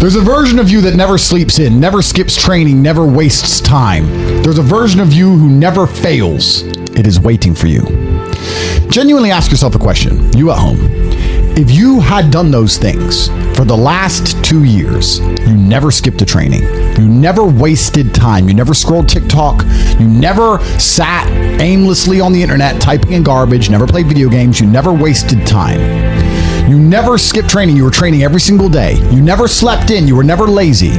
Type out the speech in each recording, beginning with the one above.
There's a version of you that never sleeps in, never skips training, never wastes time. There's a version of you who never fails. It is waiting for you. Genuinely ask yourself a question, you at home. If you had done those things for the last 2 years, you never skipped a training, you never wasted time, you never scrolled TikTok, you never sat aimlessly on the internet typing in garbage, never played video games, you never wasted time. You never skipped training, you were training every single day. You never slept in, you were never lazy.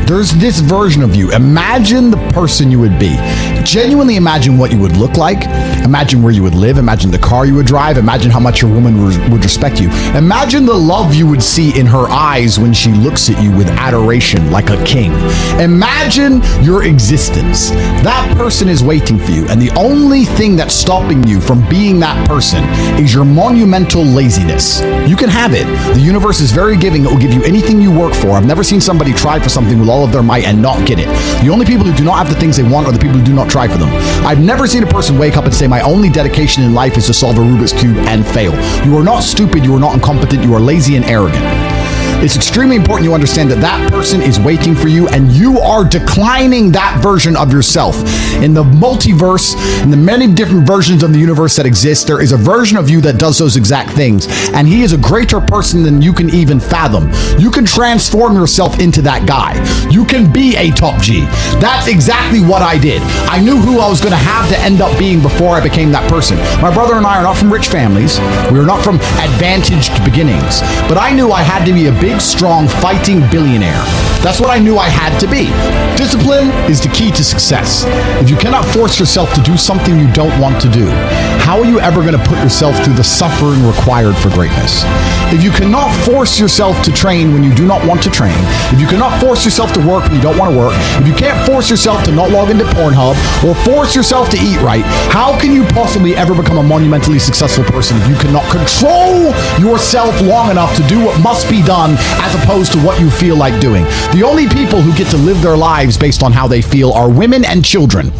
There's this version of you. Imagine the person you would be. Genuinely imagine what you would look like. Imagine where you would live. Imagine the car you would drive. Imagine how much your woman would respect you. Imagine the love you would see in her eyes when she looks at you with adoration like a king. Imagine your existence. That person is waiting for you. And the only thing that's stopping you from being that person is your monumental laziness. You can have it. The universe is very giving. It will give you anything you work for. I've never seen somebody try for something with all of their might and not get it. The only people who do not have the things they want are the people who do not try for them. I've never seen a person wake up and say, my only dedication in life is to solve a Rubik's Cube and fail. You are not stupid. You are not incompetent. You are lazy and arrogant. It's extremely important you understand that that person is waiting for you and you are declining that version of yourself. In the multiverse, in the many different versions of the universe that exist, there is a version of you that does those exact things. And he is a greater person than you can even fathom. You can transform yourself into that guy. You can be a top G. That's exactly what I did. I knew who I was going to have to end up being before I became that person. My brother and I are not from rich families. We are not from advantaged beginnings. But I knew I had to be a big, strong, fighting billionaire. That's what I knew I had to be. Discipline is the key to success. If you cannot force yourself to do something you don't want to do, how are you ever going to put yourself through the suffering required for greatness? If you cannot force yourself to train when you do not want to train, if you cannot force yourself to work when you don't want to work, if you can't force yourself to not log into Pornhub or force yourself to eat right, how can you possibly ever become a monumentally successful person if you cannot control yourself long enough to do what must be done as opposed to what you feel like doing? The only people who get to live their lives based on how they feel are women and children.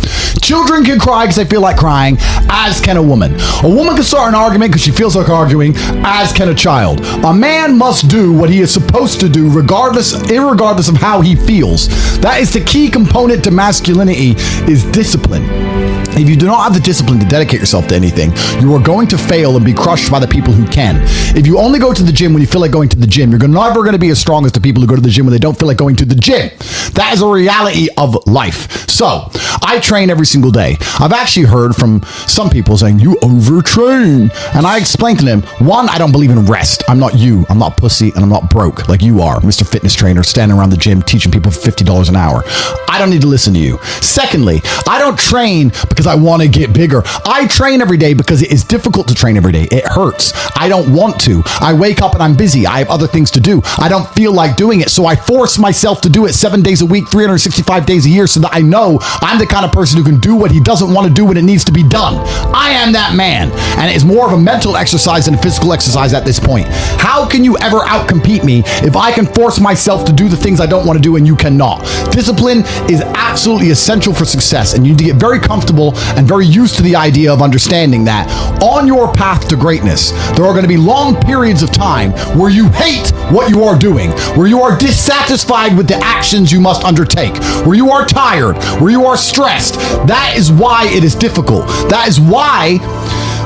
Children can cry because they feel like crying, as can a woman. A woman can start an argument because she feels like arguing, as can a child. A man must do what he is supposed to do irregardless of how he feels. That is the key component to masculinity, is discipline. If you do not have the discipline to dedicate yourself to anything, you are going to fail and be crushed by the people who can. If you only go to the gym when you feel like going to the gym, you're never going to be as strong as the people who go to the gym when they don't feel like going to the gym. That is a reality of life. So, I train every single day. I've actually heard from some people saying, you overtrain. And I explained to them, one, I don't believe in rest. I'm not you. I'm not pussy and I'm not broke like you are, Mr. Fitness Trainer, standing around the gym teaching people for $50 an hour. I don't need to listen to you. Secondly, I don't train because I want to get bigger. I train every day because it is difficult to train every day. It hurts. I don't want to. I wake up and I'm busy. I have other things to do. I don't feel like doing it. So I force myself to do it 7 days a week, 365 days a year, so that I know I'm the kind of person who can do what he doesn't want to do when it needs to be done. I am that man. And it's more of a mental exercise than a physical exercise at this point. How can you ever outcompete me if I can force myself to do the things I don't want to do and you cannot? Discipline is absolutely essential for success, and you need to get very comfortable and very used to the idea of understanding that on your path to greatness, there are going to be long periods of time where you hate what you are doing, where you are dissatisfied with the actions you must undertake, where you are tired, where you are stressed. That is why it is difficult. That is why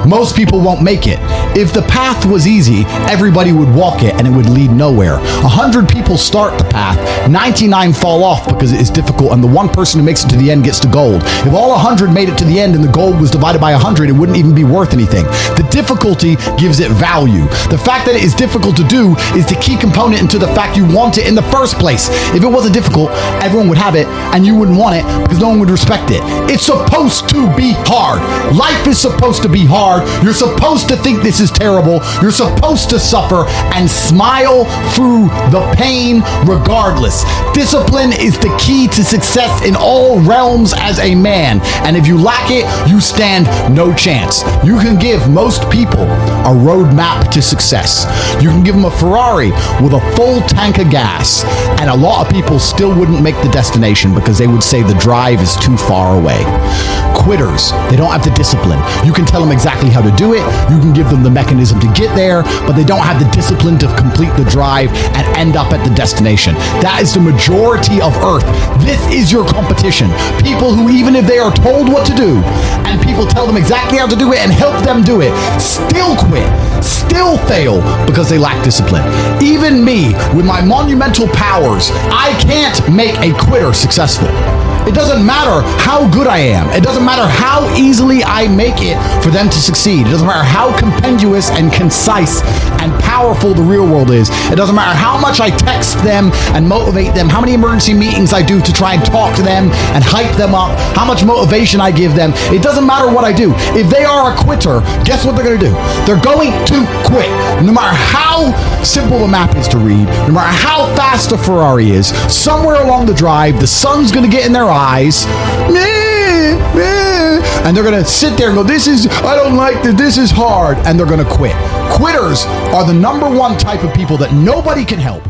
most people won't make it. If the path was easy, everybody would walk it and it would lead nowhere. 100 people start the path, 99 fall off because it is difficult, and the one person who makes it to the end gets the gold. If all 100 made it to the end and the gold was divided by 100, it wouldn't even be worth anything. The difficulty gives it value. The fact that it is difficult to do is the key component into the fact you want it in the first place. If it wasn't difficult, everyone would have it and you wouldn't want it because no one would respect it. It's supposed to be hard. Life is supposed to be hard. You're supposed to think this is terrible. You're supposed to suffer and smile through the pain regardless. Discipline is the key to success in all realms as a man. And if you lack it, you stand no chance. You can give most people a roadmap to success. You can give them a Ferrari with a full tank of gas, and a lot of people still wouldn't make the destination because they would say the drive is too far away. quitters. They don't have the discipline. You can tell them exactly how to do it. You can give them the mechanism to get there, but they don't have the discipline to complete the drive and end up at the destination. That is the majority of Earth. This is your competition. People who, even if they are told what to do, and people tell them exactly how to do it and help them do it, still quit, still fail because they lack discipline. Even me, with my monumental powers, I can't make a quitter successful. It doesn't matter how good I am. It doesn't matter how easily I make it for them to succeed. It doesn't matter how compendious and concise and powerful the real world is. It doesn't matter how much I text them and motivate them, how many emergency meetings I do to try and talk to them and hype them up, how much motivation I give them. It doesn't matter what I do. If they are a quitter, guess what they're going to do? They're going to quit. No matter how simple the map is to read, no matter how fast the Ferrari is, somewhere along the drive, the sun's going to get in their eyes, and they're going to sit there and go, I don't like this, this is hard, and they're going to quit. Quitters are the number one type of people that nobody can help.